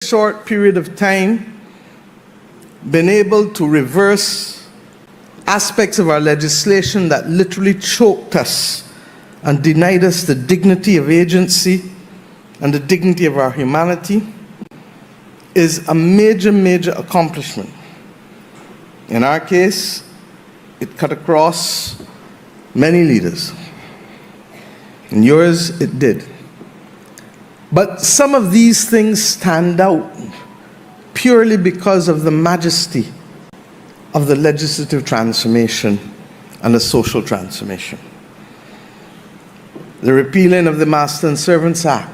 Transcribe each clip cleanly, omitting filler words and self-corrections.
short period of time been able to reverse aspects of our legislation that literally choked us and denied us the dignity of agency and the dignity of our humanity is a major, major accomplishment. In our case, it cut across many leaders. In yours, it did. But some of these things stand out purely because of the majesty of the legislative transformation and the social transformation. The repealing of the Master and Servants Act,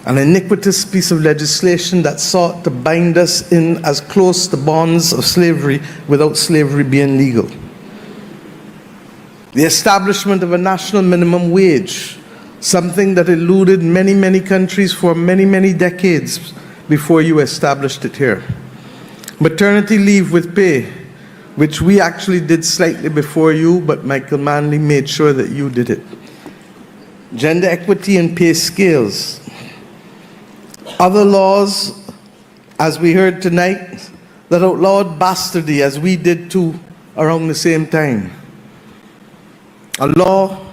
an iniquitous piece of legislation that sought to bind us in as close to bonds of slavery without slavery being legal. The establishment of a national minimum wage, something that eluded many, many countries for many, many decades before you established it here. Maternity leave with pay, which we actually did slightly before you, but Michael Manley made sure that you did it. Gender equity and pay scales. Other laws, as we heard tonight, that outlawed bastardy, as we did too, around the same time. A law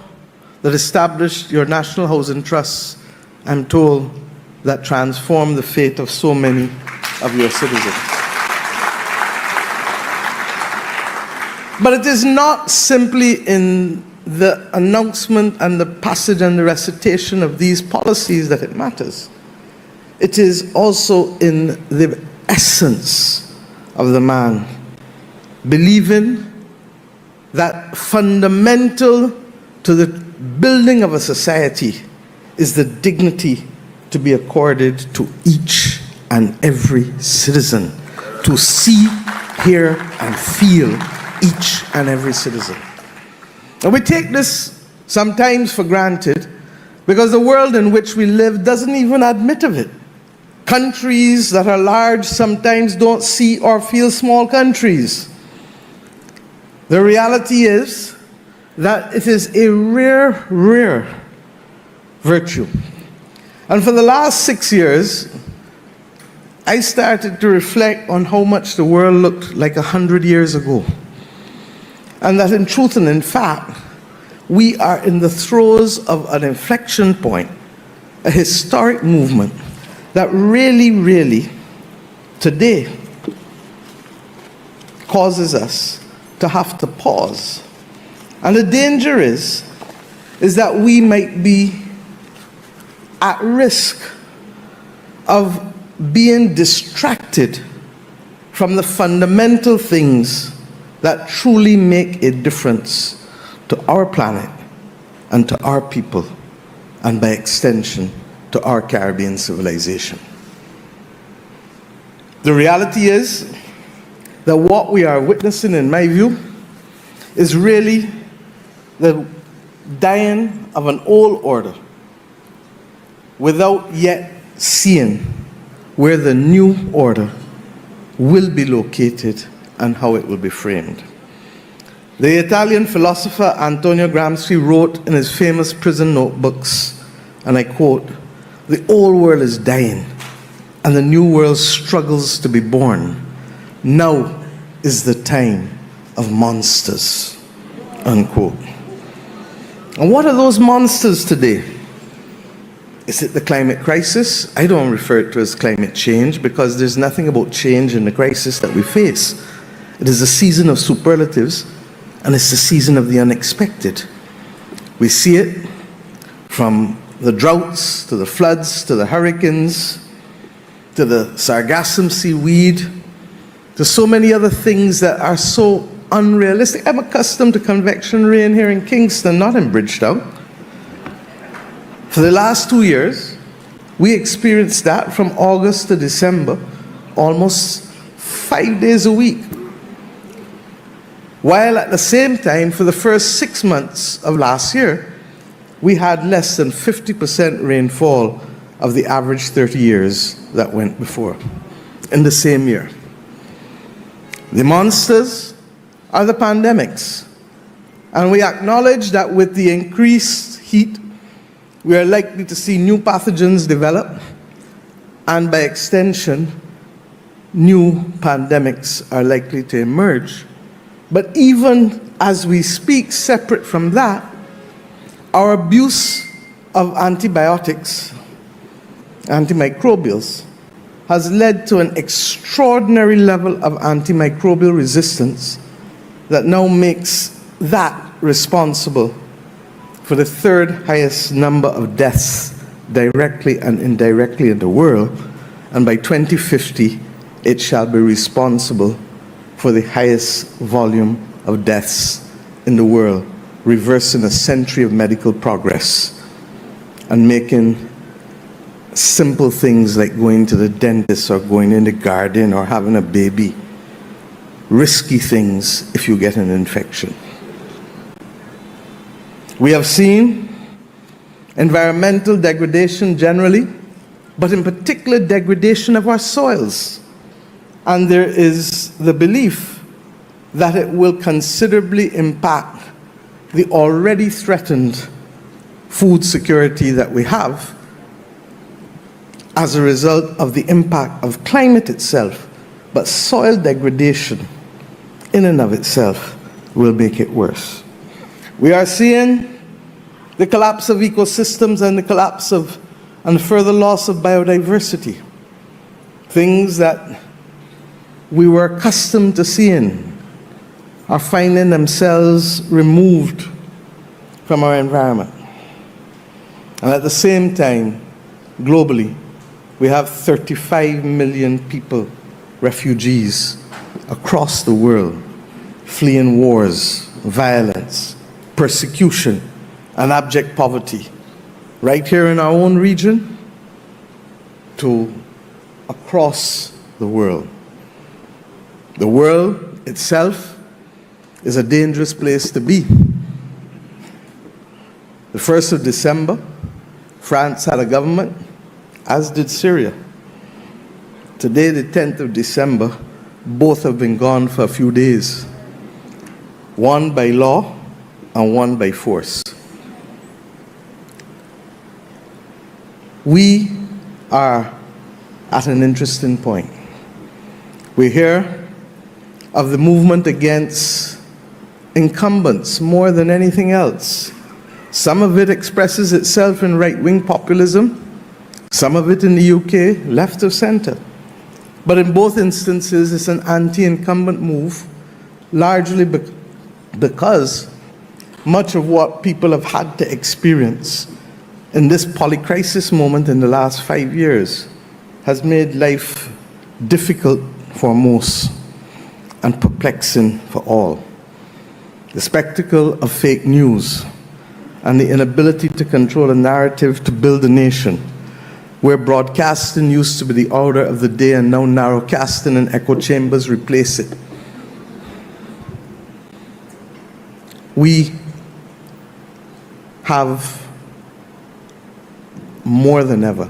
that established your National Housing Trust, I'm told, that transformed the fate of so many of your citizens. But it is not simply in the announcement and the passage and the recitation of these policies that it matters. It is also in the essence of the man, believing that fundamental to the building of a society is the dignity to be accorded to each and every citizen, to see, hear, and feel each and every citizen. And we take this sometimes for granted because the world in which we live doesn't even admit of it. Countries that are large sometimes don't see or feel small countries. The reality is that it is a rare, rare virtue. And for the last 6 years, I started to reflect on how much the world looked like 100 years ago. And that in truth and in fact, we are in the throes of an inflection point, a historic movement that really, really, today, causes us to have to pause. And the danger is that we might be at risk of being distracted from the fundamental things that truly make a difference to our planet and to our people, and by extension, to our Caribbean civilization. The reality is that what we are witnessing, in my view, is really the dying of an old order without yet seeing where the new order will be located and how it will be framed. The Italian philosopher Antonio Gramsci wrote in his famous prison notebooks, and I quote, "The old world is dying, and the new world struggles to be born. Now is the time of monsters," unquote. And what are those monsters today? Is it the climate crisis? I don't refer to it as climate change because there's nothing about change in the crisis that we face. It is a season of superlatives, and it's the season of the unexpected. We see it from the droughts, to the floods, to the hurricanes, to the sargassum seaweed, to so many other things that are so unrealistic. I'm accustomed to convection rain here in Kingston, not in Bridgetown. For the last 2 years, we experienced that from August to December, almost 5 days a week. While at the same time, for the first 6 months of last year, we had less than 50% rainfall of the average 30 years that went before, in the same year. The monsters are the pandemics. And we acknowledge that with the increased heat, we are likely to see new pathogens develop, and by extension, new pandemics are likely to emerge. But even as we speak, separate from that, our abuse of antibiotics, antimicrobials, has led to an extraordinary level of antimicrobial resistance that now makes that responsible for the third highest number of deaths directly and indirectly in the world, and by 2050 it shall be responsible for the highest volume of deaths in the world, reversing a century of medical progress and making simple things like going to the dentist or going in the garden or having a baby risky things if you get an infection. We have seen environmental degradation generally, but in particular degradation of our soils. And there is the belief that it will considerably impact the already threatened food security that we have as a result of the impact of climate itself. But soil degradation in and of itself will make it worse. We are seeing the collapse of ecosystems and the collapse of and further loss of biodiversity. Things that we were accustomed to seeing are finding themselves removed from our environment. And at the same time, globally, we have 35 million people, refugees, across the world, fleeing wars, violence, persecution, and abject poverty, right here in our own region to across the world. The world itself is a dangerous place to be. The 1st of December, France had a government, as did Syria. Today, the 10th of December, both have been gone for a few days. One by law and one by force. We are at an interesting point. We hear of the movement against incumbents more than anything else. Some of it expresses itself in right-wing populism, some of it in the UK, left of center. But in both instances, it's an anti-incumbent move, largely because much of what people have had to experience in this polycrisis moment in the last 5 years has made life difficult for most and perplexing for all. The spectacle of fake news and the inability to control a narrative to build a nation, where broadcasting used to be the order of the day and now narrowcasting and echo chambers replace it. We have more than ever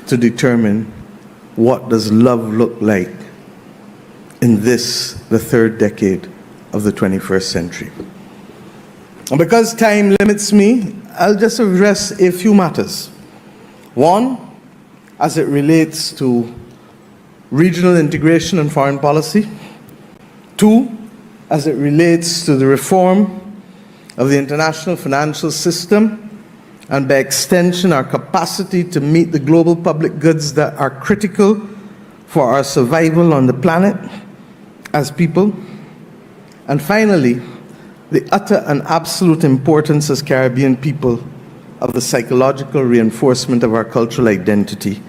to determine what does love look like in this, the third decade of the 21st century. And because time limits me, I'll just address a few matters. One, as it relates to regional integration and foreign policy. Two, as it relates to the reform of the international financial system, and by extension our capacity to meet the global public goods that are critical for our survival on the planet as people. And finally, the utter and absolute importance as Caribbean people of the psychological reinforcement of our cultural identity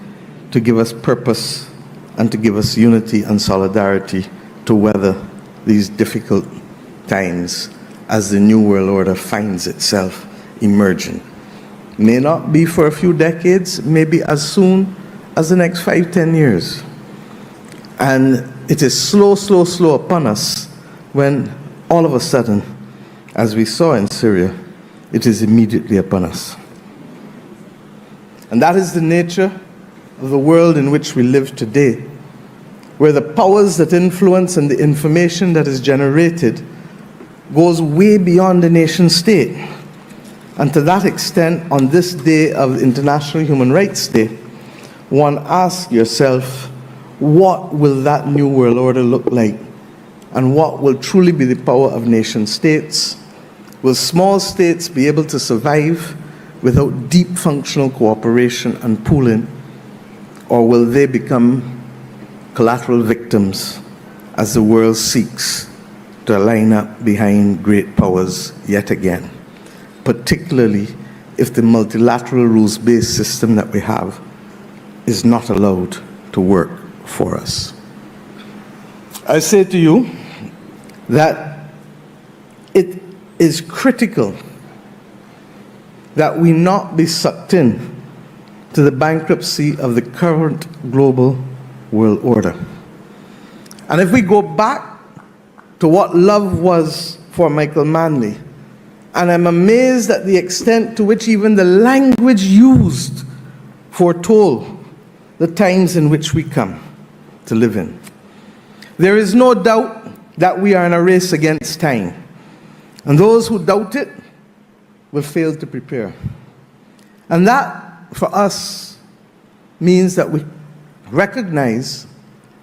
to give us purpose and to give us unity and solidarity to weather these difficult times as the New World Order finds itself emerging. May not be for a few decades, maybe as soon as the next 5-10 years. And it is slow upon us when all of a sudden, as we saw in Syria, it is immediately upon us. And that is the nature of the world in which we live today, where the powers that influence and the information that is generated goes way beyond the nation state. And to that extent, on this day of International Human Rights Day, one asks yourself, what will that new world order look like? And what will truly be the power of nation states? Will small states be able to survive without deep functional cooperation and pooling? Or will they become collateral victims as the world seeks to line up behind great powers yet again, particularly if the multilateral rules-based system that we have is not allowed to work for us? I say to you that it is critical that we not be sucked in to the bankruptcy of the current global world order. And if we go back to what love was for Michael Manley, and I'm amazed at the extent to which even the language used foretold the times in which we come to live in. There is no doubt that we are in a race against time, and those who doubt it will fail to prepare. And that, for us, means that we recognize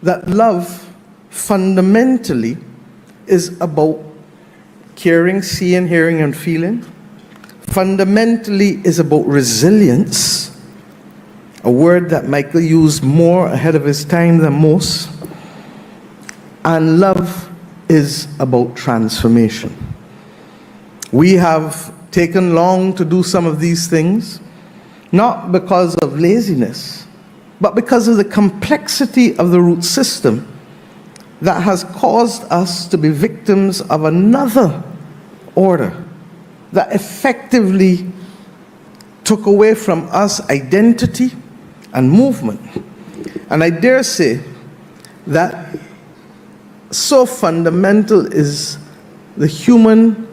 that love fundamentally is about caring, seeing, hearing, and feeling. Fundamentally is about resilience, a word that Michael used more ahead of his time than most. And love is about transformation. We have taken long to do some of these things, not because of laziness, but because of the complexity of the root system that has caused us to be victims of another order that effectively took away from us identity and movement. And I dare say that so fundamental is the human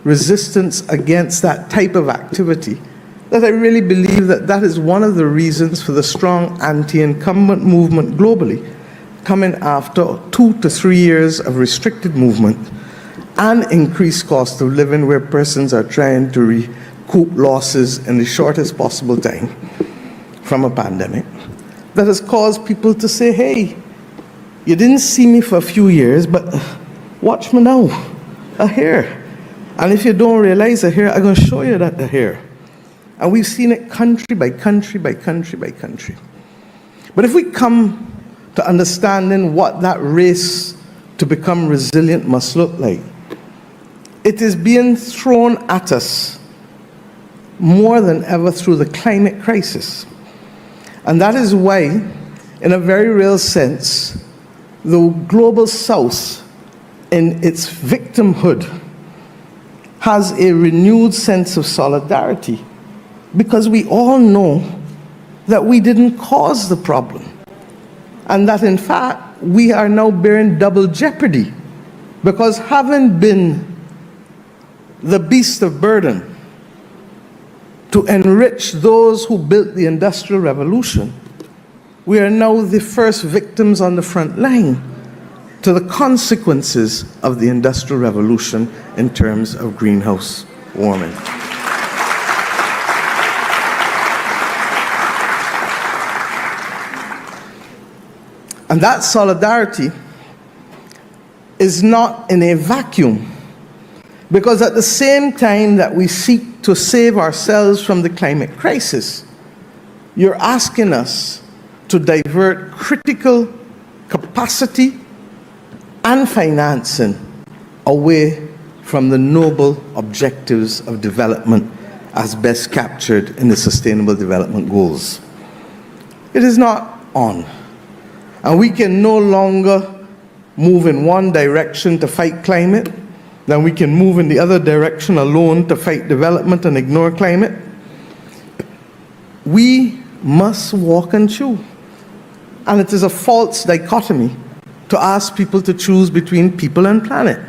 resistance against that type of activity that I really believe that that is one of the reasons for the strong anti-incumbent movement globally, coming after 2 to 3 years of restricted movement and increased cost of living, where persons are trying to recoup losses in the shortest possible time from a pandemic, that has caused people to say, hey, you didn't see me for a few years, but watch me now, I'm here. And if you don't realize I'm here, I'm going to show you that I'm here. And we've seen it country by country by country by country. But if we come to understanding what that race to become resilient must look like, it is being thrown at us more than ever through the climate crisis. And that is why, in a very real sense, the global south, in its victimhood, has a renewed sense of solidarity, because we all know that we didn't cause the problem, and that in fact we are now bearing double jeopardy, because having been the beast of burden to enrich those who built the Industrial Revolution, we are now the first victims on the front line to the consequences of the Industrial Revolution in terms of greenhouse warming. And that solidarity is not in a vacuum, because at the same time that we seek to save ourselves from the climate crisis, you're asking us to divert critical capacity and financing away from the noble objectives of development as best captured in the Sustainable Development Goals. It is not on. And we can no longer move in one direction to fight climate, then we can move in the other direction alone to fight development and ignore climate. We must walk and chew. And it is a false dichotomy to ask people to choose between people and planet.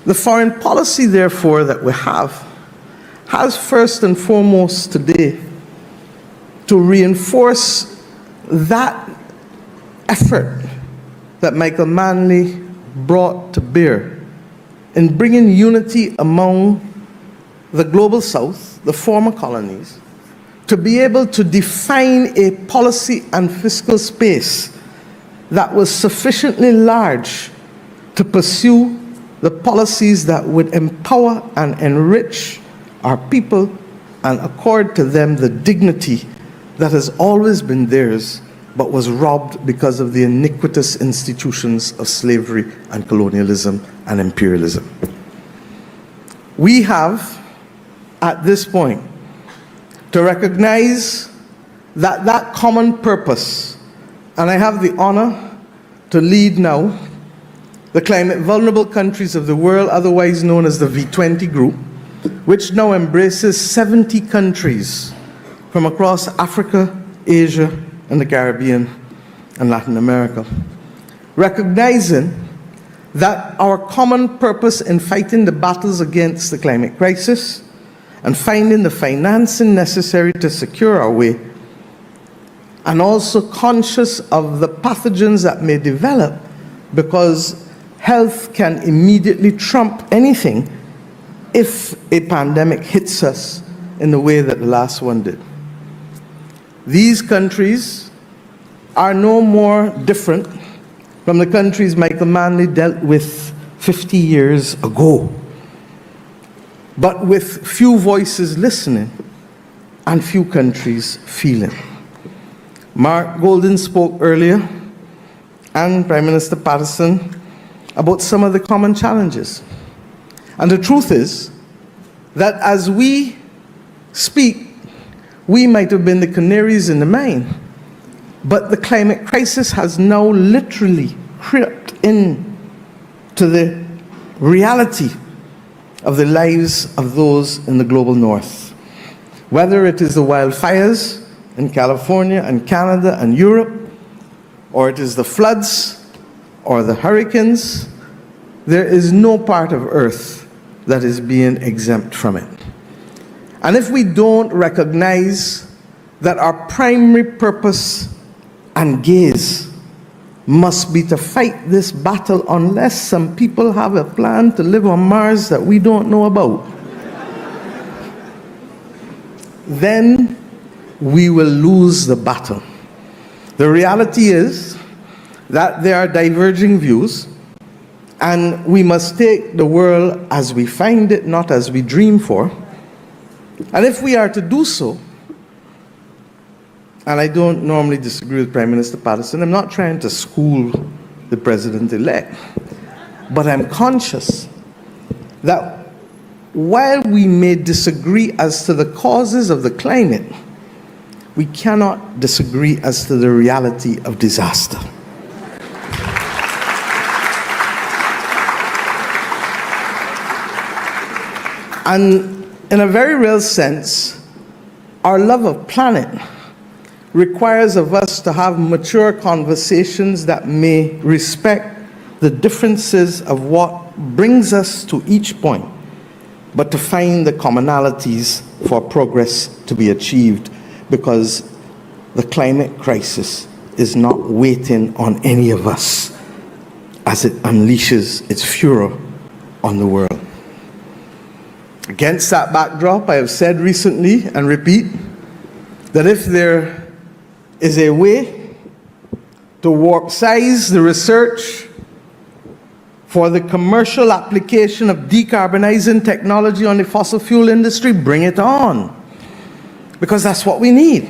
The foreign policy, therefore, that we have has first and foremost today to reinforce that effort that Michael Manley brought to bear in bringing unity among the global south, the former colonies, to be able to define a policy and fiscal space that was sufficiently large to pursue the policies that would empower and enrich our people and accord to them the dignity that has always been theirs, but was robbed because of the iniquitous institutions of slavery and colonialism and imperialism. We have, at this point, to recognize that that common purpose, and I have the honor to lead now the climate vulnerable countries of the world, otherwise known as the V20 group, which now embraces 70 countries from across Africa, Asia, and the Caribbean and Latin America. Recognizing that our common purpose in fighting the battles against the climate crisis and finding the financing necessary to secure our way, and also conscious of the pathogens that may develop, because health can immediately trump anything if a pandemic hits us in the way that the last one did. These countries are no more different from the countries Michael Manley dealt with 50 years ago, but with few voices listening and few countries feeling. Mark Golden spoke earlier, and Prime Minister Patterson, about some of the common challenges. And the truth is that as we speak, we might have been the canaries in the mine, but the climate crisis has now literally crept in to the reality of the lives of those in the global north. Whether it is the wildfires in California and Canada and Europe, or it is the floods or the hurricanes, there is no part of Earth that is being exempt from it. And if we don't recognize that our primary purpose and gaze must be to fight this battle unless some people have a plan to live on Mars that we don't know about, then we will lose the battle. The reality is that there are diverging views, and we must take the world as we find it, not as we dream for. And if we are to do so, and I don't normally disagree with Prime Minister Patterson, I'm not trying to school the President-elect, but I'm conscious that while we may disagree as to the causes of the climate, we cannot disagree as to the reality of disaster. And in a very real sense, our love of planet requires of us to have mature conversations that may respect the differences of what brings us to each point, but to find the commonalities for progress to be achieved, because the climate crisis is not waiting on any of us as it unleashes its furor on the world. Against that backdrop, I have said recently and repeat that if there is a way to warp size the research for the commercial application of decarbonizing technology on the fossil fuel industry, bring it on, because that's what we need.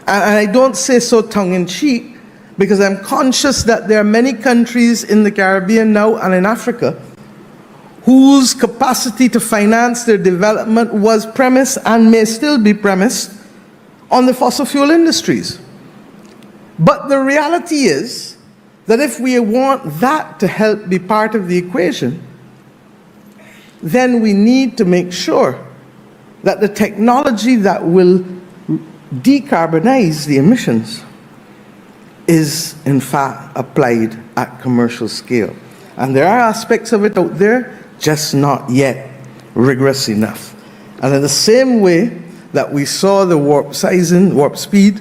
And I don't say so tongue-in-cheek, because I'm conscious that there are many countries in the Caribbean now and in Africa whose capacity to finance their development was premised and may still be premised on the fossil fuel industries. But the reality is that if we want that to help be part of the equation, then we need to make sure that the technology that will decarbonize the emissions is in fact applied at commercial scale. And there are aspects of it out there, just not yet rigorous enough. And in the same way that we saw the warp speed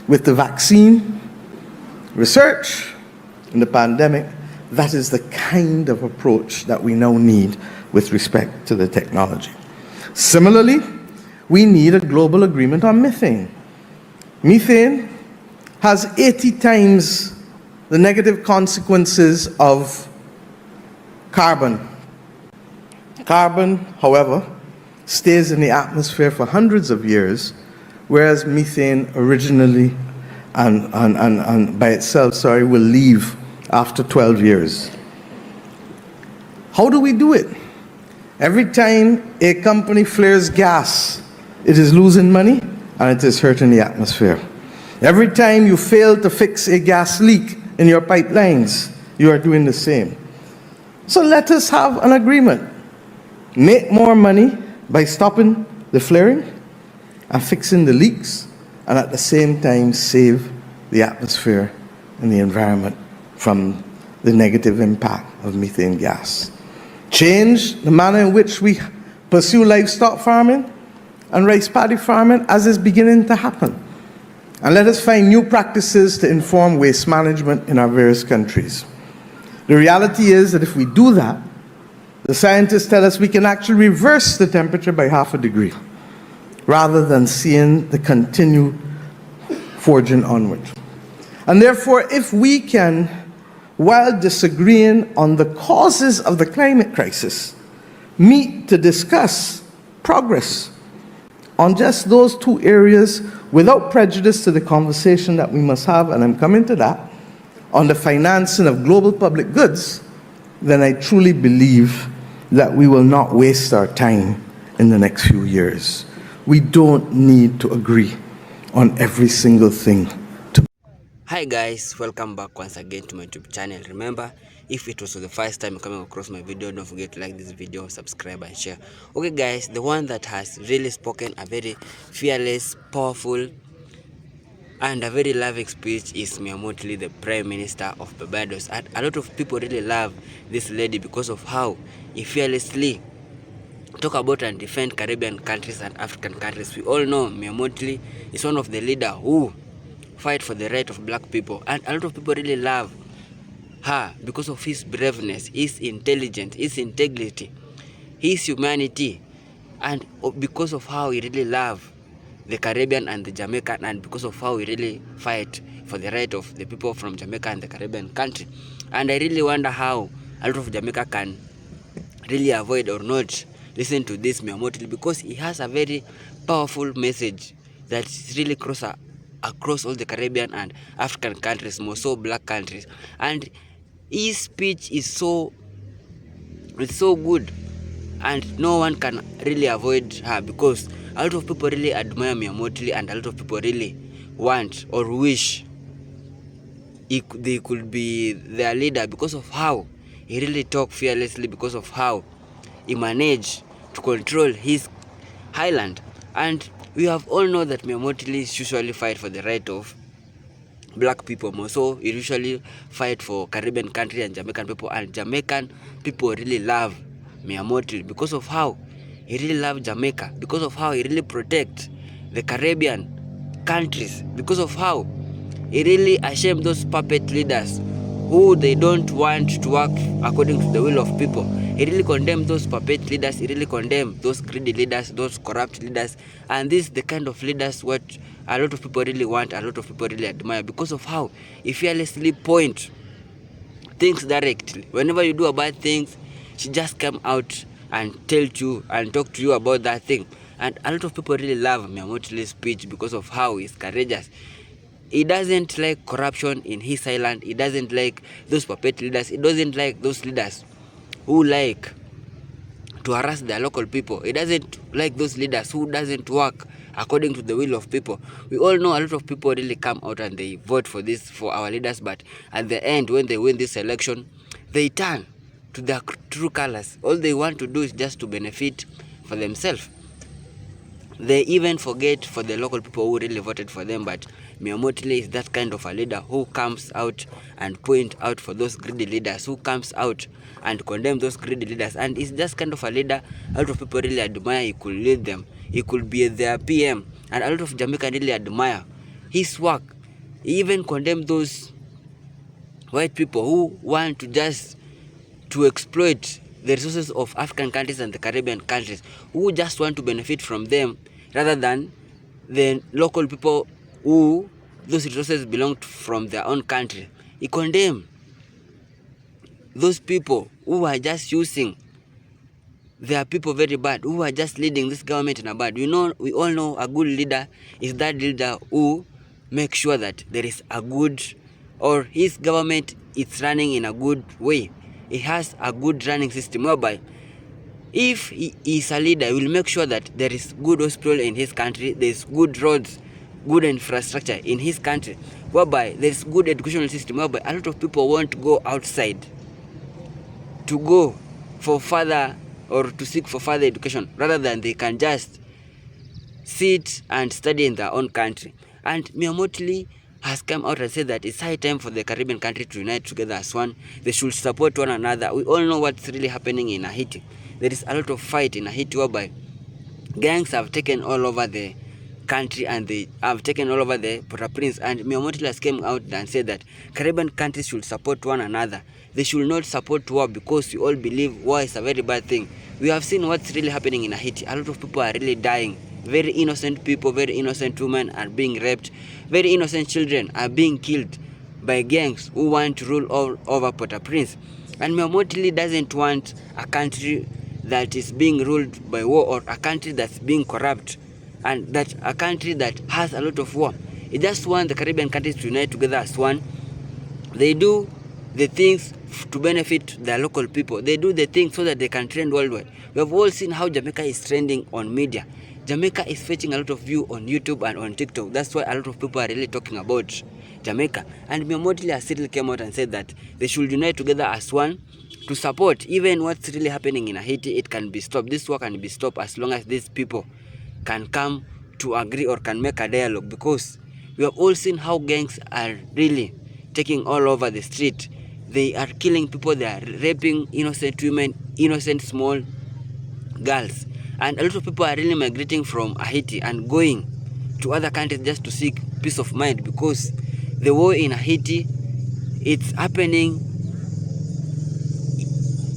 with the vaccine research in the pandemic, that is the kind of approach that we now need with respect to the technology. Similarly, we need a global agreement on methane. Methane has 80 times the negative consequences of carbon. Carbon, however, stays in the atmosphere for hundreds of years, whereas methane originally and by itself, will leave after 12 years. How do we do it? Every time a company flares gas, it is losing money and it is hurting the atmosphere. Every time you fail to fix a gas leak in your pipelines, you are doing the same. So let us have an agreement. Make more money by stopping the flaring and fixing the leaks, and at the same time save the atmosphere and the environment from the negative impact of methane gas. Change the manner in which we pursue livestock farming and rice paddy farming, as is beginning to happen. And let us find new practices to inform waste management in our various countries. The reality is that if we do that, the scientists tell us we can actually reverse the temperature by 0.5 degrees, rather than seeing the continued forging onward. And therefore, if we can, while disagreeing on the causes of the climate crisis, meet to discuss progress on just those two areas without prejudice to the conversation that we must have, and I'm coming to that, on the financing of global public goods, then I truly believe that we will not waste our time in the next few years. We don't need to agree on every single thing. Hi guys, welcome back once again to my YouTube channel. Remember, if it was the first time coming across my video, don't forget to like this video, subscribe and share. Okay guys, the one that has really spoken a very fearless, powerful and a very loving speech is Mottley, the Prime Minister of Barbados. And a lot of people really love this lady because of how he fearlessly talk about and defend Caribbean countries and African countries. We all know Mottley is one of the leaders who fight for the right of black people, and a lot of people really love her because of his braveness, his intelligence, his integrity, his humanity, and because of how he really love the Caribbean and the Jamaican, and because of how he really fight for the right of the people from Jamaica and the Caribbean country. And I really wonder how a lot of Jamaica can really avoid or not listen to this Mottley, because he has a very powerful message that is really across all the Caribbean and African countries, more so black countries. And his speech is so good, and no one can really avoid her, because a lot of people really admire Mottley, and a lot of people really want or wish they could be their leader because of how he really talk fearlessly, because of how he managed to control his highland. And we have all know that Mottley usually fight for the right of black people, more so he usually fight for Caribbean country and Jamaican people, and Jamaican people really love Mottley because of how he really love Jamaica, because of how he really protect the Caribbean countries, because of how he really ashamed those puppet leaders who they don't want to work according to the will of people. He really condemned those puppet leaders, he really condemned those greedy leaders, those corrupt leaders, and this is the kind of leaders what a lot of people really want, a lot of people really admire, because of how he fearlessly point things directly. Whenever you do a bad things, she just come out and tell you and talk to you about that thing. And a lot of people really love Mottley's speech because of how he's courageous. He doesn't like corruption in his island. He doesn't like those puppet leaders. He doesn't like those leaders who like to harass their local people. He doesn't like those leaders who doesn't work according to the will of people. We all know a lot of people really come out and they vote for our leaders, but at the end, when they win this election, they turn to their true colors. All they want to do is just to benefit for themselves. They even forget for the local people who really voted for them. But Mottley is that kind of a leader who comes out and point out for those greedy leaders, who comes out and condemn those greedy leaders. And is just kind of a leader a lot of people really admire. He could lead them, he could be their PM, and a lot of Jamaica really admire his work. He even condemned those white people who want to just to exploit the resources of African countries and the Caribbean countries, who just want to benefit from them. rather than the local people who those resources belong from their own country. He condemned those people who are just using their people very bad, who are just leading this government in a bad. We all know a good leader is that leader who makes sure that there is a good, or his government is running in a good way. He has a good running system whereby if he is a leader, he will make sure that there is good hospital in his country, there is good roads, good infrastructure in his country, whereby there is good educational system, whereby a lot of people won't go outside to go for further or to seek for further education, rather than they can just sit and study in their own country. And Mottley has come out and said that it's high time for the Caribbean country to unite together as one. They should support one another. We all know what's really happening in Haiti. There is a lot of fight in Haiti whereby gangs have taken all over the country and they have taken all over the Port-au-Prince. And Mottley has come out and said that Caribbean countries should support one another. They should not support war, because we all believe war is a very bad thing. We have seen what's really happening in Haiti. A lot of people are really dying. Very innocent people, very innocent women are being raped. Very innocent children are being killed by gangs who want to rule all over Port-au-Prince. And Mottley doesn't want a country that is being ruled by war, or a country that's being corrupt, and that a country that has a lot of war. He just wants the Caribbean countries to unite together as one. They do the things to benefit their local people. They do the things so that they can trend worldwide. We have all seen how Jamaica is trending on media. Jamaica is fetching a lot of view on YouTube and on TikTok. That's why a lot of people are really talking about Jamaica. And Mottley has still came out and said that they should unite together as one to support even what's really happening in Haiti. It can be stopped. This war can be stopped as long as these people can come to agree or can make a dialogue, because we have all seen how gangs are really taking all over the street. They are killing people, they are raping innocent women, innocent small girls. And a lot of people are really migrating from Haiti and going to other countries just to seek peace of mind, because the war in Haiti, it's happening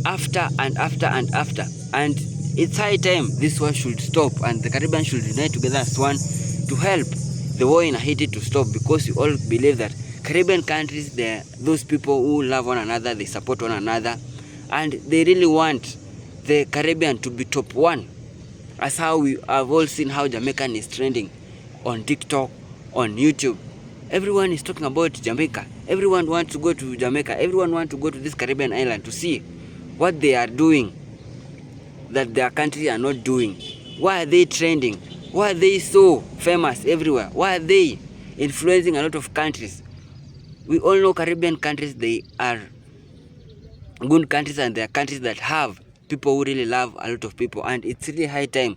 after and after and after. And it's high time this war should stop, and the Caribbean should unite together as one to help the war in Haiti to stop, because we all believe that Caribbean countries, they're those people who love one another, they support one another, and they really want the Caribbean to be top one. As how we have all seen how Jamaican is trending on TikTok, on YouTube. Everyone is talking about Jamaica. Everyone wants to go to Jamaica. Everyone wants to go to this Caribbean island to see what they are doing that their country are not doing. Why are they trending? Why are they so famous everywhere? Why are they influencing a lot of countries? We all know Caribbean countries, they are good countries, and they are countries that have people who really love a lot of people, and it's really high time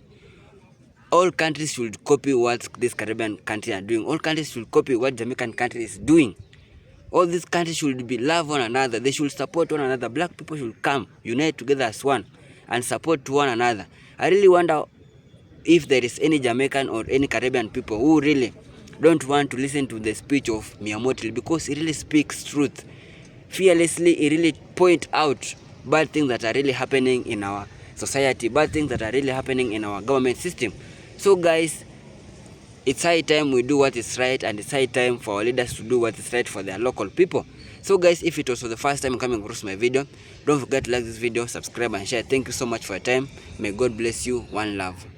all countries should copy what this Caribbean country are doing. All countries should copy what Jamaican country is doing. All these countries should be love one another. They should support one another. Black people should come, unite together as one, and support one another. I really wonder if there is any Jamaican or any Caribbean people who really don't want to listen to the speech of Mottley, because he really speaks truth. Fearlessly, he really point out bad things that are really happening in our society, bad things that are really happening in our government system. So guys, it's high time we do what is right, and it's high time for our leaders to do what is right for their local people. So guys, if it was for the first time coming across my video, don't forget to like this video, subscribe and share. Thank you so much for your time. May God bless you. One love.